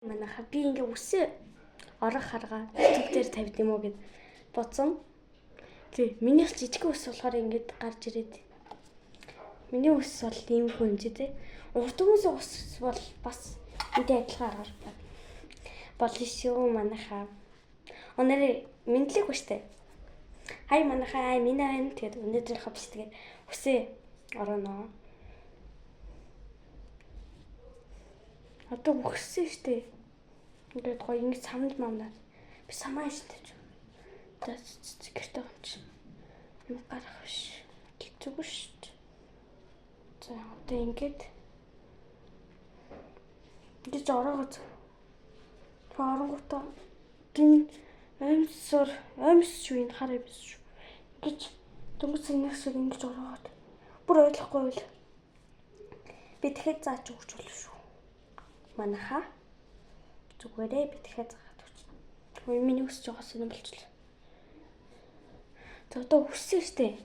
Манайха би ингээ үсээ орох харгаа YouTube дээр тавьд юм уу гэд бодсон. Тэг миний л жижиг ус болохоор ингээд гарч ирээд. Миний ус бол ийм хэмжээ те. Урд хүмүүсийн ус бол бас энэ адилхан аргаар болно шүү манайха. Өнөөдөр мэдлэг ба штэ. Хай манайха минь байна тэгээд өнөөдөр хавч тэгээд үсээ ороно. Одоо үхсэн штэ. Ингээд гоё ингэ самд мамнаа. Би самаа штэ. Тэгээд гэртээ гомч. Юм гарах биш. Зүгш штэ. За одоо ингээд ороод. Оронготой гин амьс шүү энэ хар амьс шүү. Гэж дөнгөж нэгсэг ингэж ороод. Бүр ойлгохгүй байл. Би тэгэхэд зааж өгч болно шүү. Манайха зүгээрээ би тэгэхэд заагаад өгч. Хөөе миний өсч байгаа сонирм болчихлоо. За одоо өссөн штэ.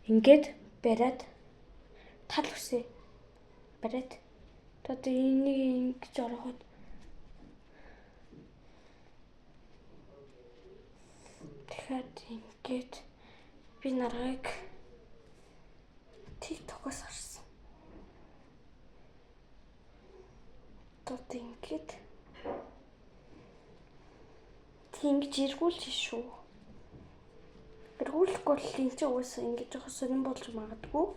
Ингээд бариад тал өсөө. Бариад. Одоо энийг ингэж ороод. Тэгэхээр ингээд би наргыг TikTok-оос харсан. Одоо ингээд ингэж эргүүлж шүү. Эргүүлэхгүй бол энэ ч уусаа ингэж жоохон сонирн болж магадгүй.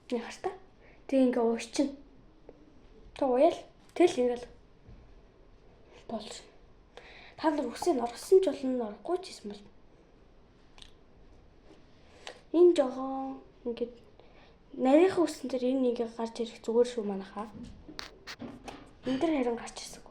Яхарта. Тэг ингээ уурчин. Тэг уял. Тэгэл ингээл болж. Та нар үсээ орсон ч болно орохгүй ч юм бол. Энэ жоохон ингээд нарийнхан үсэн дээр энэ нэгийг гарч ирэх зүгээр шүү манайхаа. Энд дэр харин гарч ирсэн.